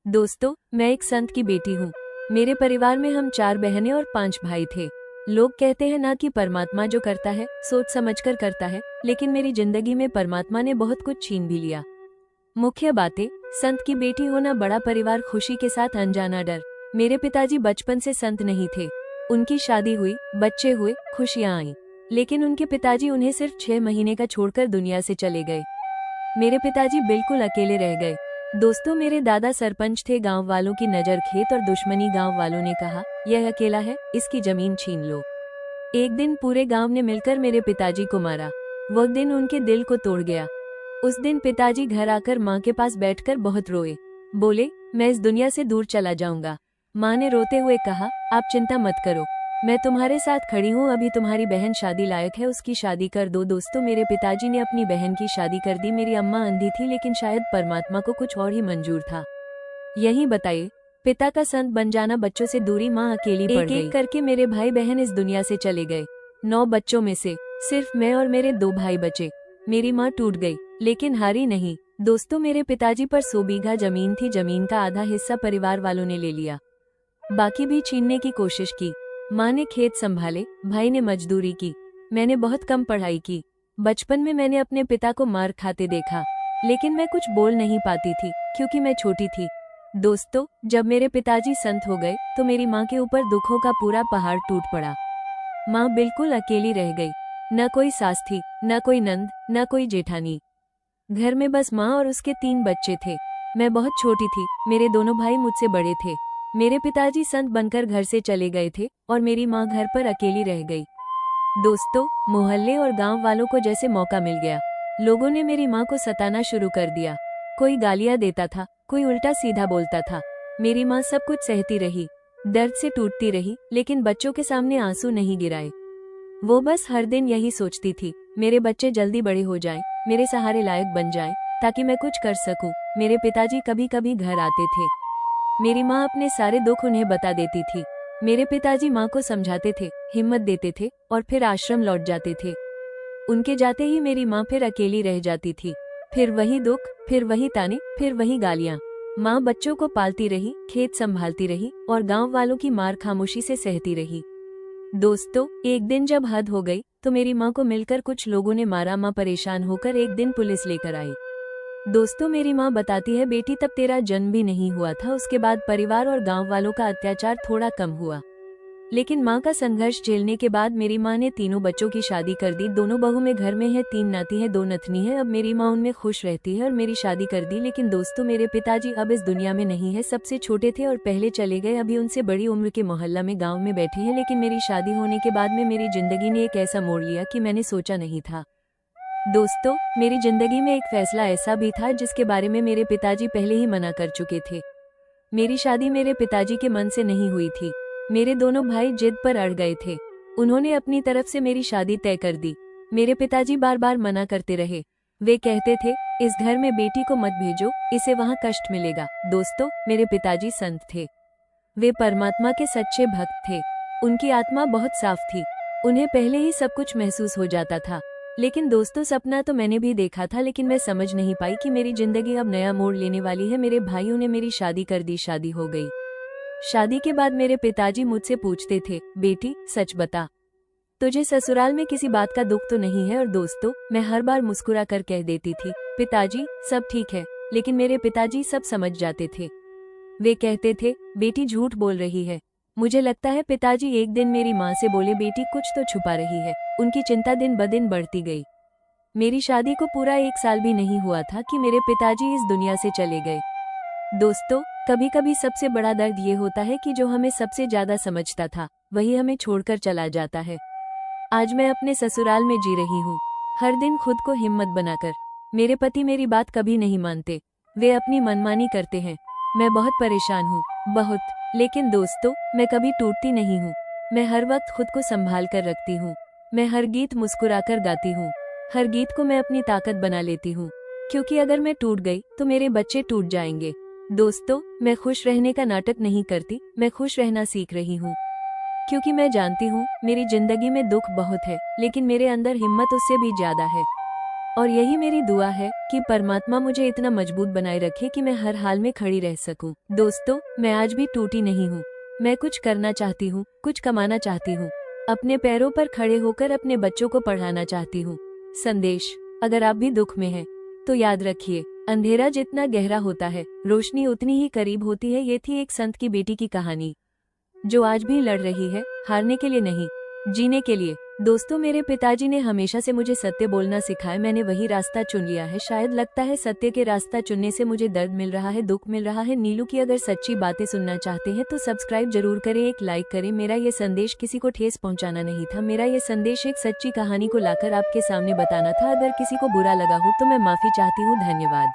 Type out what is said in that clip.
दोस्तों, मैं एक संत की बेटी हूँ। मेरे परिवार में हम 4 बहनें और 5 भाई थे। लोग कहते हैं ना कि परमात्मा जो करता है सोच समझकर करता है, लेकिन मेरी जिंदगी में परमात्मा ने बहुत कुछ छीन भी लिया। मुख्य बातें: संत की बेटी होना, बड़ा परिवार, खुशी के साथ अनजाना डर। मेरे पिताजी बचपन से संत नहीं थे। उनकी शादी हुई, बच्चे हुए, खुशियां आईं, लेकिन उनके पिताजी उन्हें सिर्फ 6 महीने का छोड़कर दुनिया से चले गए। मेरे पिताजी बिल्कुल अकेले रह गए। दोस्तों, मेरे दादा सरपंच थे। गांव वालों की नजर खेत और दुश्मनी। गांव वालों ने कहा, यह अकेला है, इसकी जमीन छीन लो। एक दिन पूरे गांव ने मिलकर मेरे पिताजी को मारा। वह दिन उनके दिल को तोड़ गया। उस दिन पिताजी घर आकर माँ के पास बैठकर बहुत रोए। बोले, मैं इस दुनिया से दूर चला जाऊंगा। माँ ने रोते हुए कहा, आप चिंता मत करो, मैं तुम्हारे साथ खड़ी हूँ। अभी तुम्हारी बहन शादी लायक है, उसकी शादी कर दो। दोस्तों, मेरे पिताजी ने अपनी बहन की शादी कर दी। मेरी अम्मा अंधी थी, लेकिन शायद परमात्मा को कुछ और ही मंजूर था। यही बताइए, पिता का संत बन जाना, बच्चों से दूरी, माँ अकेली पड़ गई। एक एक करके मेरे भाई बहन इस दुनिया से चले गए। 9 बच्चों में से सिर्फ मैं और मेरे 2 भाई बचे। मेरी माँ टूट गई, लेकिन हारी नहीं। दोस्तों, मेरे पिताजी पर 100 बीघा जमीन थी। जमीन का आधा हिस्सा परिवार वालों ने ले लिया, बाकी भी छीनने की कोशिश की। माँ ने खेत संभाले, भाई ने मजदूरी की, मैंने बहुत कम पढ़ाई की। बचपन में मैंने अपने पिता को मार खाते देखा, लेकिन मैं कुछ बोल नहीं पाती थी क्योंकि मैं छोटी थी। दोस्तों, जब मेरे पिताजी संत हो गए तो मेरी माँ के ऊपर दुखों का पूरा पहाड़ टूट पड़ा। माँ बिल्कुल अकेली रह गई। न कोई सास थी, न कोई नंद, न कोई जेठानी। घर में बस माँ और उसके 3 बच्चे थे। मैं बहुत छोटी थी, मेरे दोनों भाई मुझसे बड़े थे। मेरे पिताजी संत बनकर घर से चले गए थे और मेरी माँ घर पर अकेली रह गई। दोस्तों, मोहल्ले और गांव वालों को जैसे मौका मिल गया। लोगों ने मेरी माँ को सताना शुरू कर दिया। कोई गालियां देता था, कोई उल्टा सीधा बोलता था। मेरी माँ सब कुछ सहती रही, दर्द से टूटती रही, लेकिन बच्चों के सामने आंसू नहीं गिराए। वो बस हर दिन यही सोचती थी, मेरे बच्चे जल्दी बड़े हो जाएं, मेरे सहारे लायक बन जाएं, ताकि मैं कुछ कर सकूं। मेरे पिताजी कभी कभी घर आते थे। मेरी माँ अपने सारे दुख उन्हें बता देती थी। मेरे पिताजी माँ को समझाते थे, हिम्मत देते थे और फिर आश्रम लौट जाते थे। उनके जाते ही मेरी माँ फिर अकेली रह जाती थी। फिर वही दुख, फिर वही ताने, फिर वही गालियाँ। माँ बच्चों को पालती रही, खेत संभालती रही और गांव वालों की मार खामोशी से सहती रही। दोस्तों, एक दिन जब हद हो गई तो मेरी माँ को मिलकर कुछ लोगों ने मारा। माँ परेशान होकर एक दिन पुलिस लेकर आई। दोस्तों, मेरी माँ बताती है, बेटी तब तेरा जन्म भी नहीं हुआ था। उसके बाद परिवार और गांव वालों का अत्याचार थोड़ा कम हुआ, लेकिन माँ का संघर्ष झेलने के बाद मेरी माँ ने 3 बच्चों की शादी कर दी। दोनों बहू में घर में है, 3 नाती है, 2 नथनी है। अब मेरी माँ उनमें खुश रहती है और मेरी शादी कर दी। लेकिन दोस्तों, मेरे पिताजी अब इस दुनिया में नहीं है। सबसे छोटे थे और पहले चले गए। अभी उनसे बड़ी उम्र के मोहल्ला में गाँव में बैठे हैं। लेकिन मेरी शादी होने के बाद में मेरी जिंदगी ने एक ऐसा मोड़ लिया कि मैंने सोचा नहीं था। दोस्तों, मेरी जिंदगी में एक फैसला ऐसा भी था जिसके बारे में मेरे पिताजी पहले ही मना कर चुके थे। मेरी शादी मेरे पिताजी के मन से नहीं हुई थी। मेरे दोनों भाई जिद पर अड़ गए थे। उन्होंने अपनी तरफ से मेरी शादी तय कर दी। मेरे पिताजी बार बार मना करते रहे। वे कहते थे, इस घर में बेटी को मत भेजो, इसे वहाँ कष्ट मिलेगा। दोस्तों, मेरे पिताजी संत थे। वे परमात्मा के सच्चे भक्त थे। उनकी आत्मा बहुत साफ थी। उन्हें पहले ही सब कुछ महसूस हो जाता था। लेकिन दोस्तों, सपना तो मैंने भी देखा था, लेकिन मैं समझ नहीं पाई कि मेरी जिंदगी अब नया मोड़ लेने वाली है। मेरे भाइयों ने मेरी शादी कर दी, शादी हो गई। शादी के बाद मेरे पिताजी मुझसे पूछते थे, बेटी सच बता, तुझे ससुराल में किसी बात का दुख तो नहीं है? और दोस्तों, मैं हर बार मुस्कुरा कर कह देती थी, पिताजी सब ठीक है। लेकिन मेरे पिताजी सब समझ जाते थे। वे कहते थे, बेटी झूठ बोल रही है। मुझे लगता है पिताजी एक दिन मेरी माँ से बोले, बेटी कुछ तो छुपा रही है। उनकी चिंता दिन ब दिन बढ़ती गई। मेरी शादी को पूरा 1 साल भी नहीं हुआ था कि मेरे पिताजी इस दुनिया से चले गए। दोस्तों, कभी कभी सबसे बड़ा दर्द ये होता है कि जो हमें सबसे ज्यादा समझता था वही हमें छोड़कर चला जाता है। आज मैं अपने ससुराल में जी रही हूँ, हर दिन खुद को हिम्मत बनाकर। मेरे पति मेरी बात कभी नहीं मानते, वे अपनी मनमानी करते हैं। मैं बहुत परेशान हूँ, बहुत। लेकिन दोस्तों, मैं कभी टूटती नहीं हूँ। मैं हर वक्त खुद को संभाल कर रखती हूँ। मैं हर गीत मुस्कुराकर गाती हूँ। हर गीत को मैं अपनी ताकत बना लेती हूँ, क्योंकि अगर मैं टूट गई तो मेरे बच्चे टूट जाएंगे। दोस्तों, मैं खुश रहने का नाटक नहीं करती, मैं खुश रहना सीख रही हूँ। क्योंकि मैं जानती हूँ मेरी जिंदगी में दुख बहुत है, लेकिन मेरे अंदर हिम्मत उससे भी ज्यादा है। और यही मेरी दुआ है कि परमात्मा मुझे इतना मजबूत बनाए रखे कि मैं हर हाल में खड़ी रह सकूं। दोस्तों, मैं आज भी टूटी नहीं हूँ। मैं कुछ करना चाहती हूँ, कुछ कमाना चाहती हूँ, अपने पैरों पर खड़े होकर अपने बच्चों को पढ़ाना चाहती हूँ। संदेश: अगर आप भी दुख में हैं, तो याद रखिए, अंधेरा जितना गहरा होता है, रोशनी उतनी ही करीब होती है। ये थी एक संत की बेटी की कहानी, जो आज भी लड़ रही है, हारने के लिए नहीं, जीने के लिए। दोस्तों, मेरे पिताजी ने हमेशा से मुझे सत्य बोलना सिखाया। मैंने वही रास्ता चुन लिया है। शायद लगता है सत्य के रास्ता चुनने से मुझे दर्द मिल रहा है, दुख मिल रहा है। नीलू की अगर सच्ची बातें सुनना चाहते हैं तो सब्सक्राइब जरूर करें, एक लाइक करें। मेरा ये संदेश किसी को ठेस पहुंचाना नहीं था। मेरा ये संदेश एक सच्ची कहानी को लाकर आपके सामने बताना था। अगर किसी को बुरा लगा हो तो मैं माफी चाहती हूँ। धन्यवाद।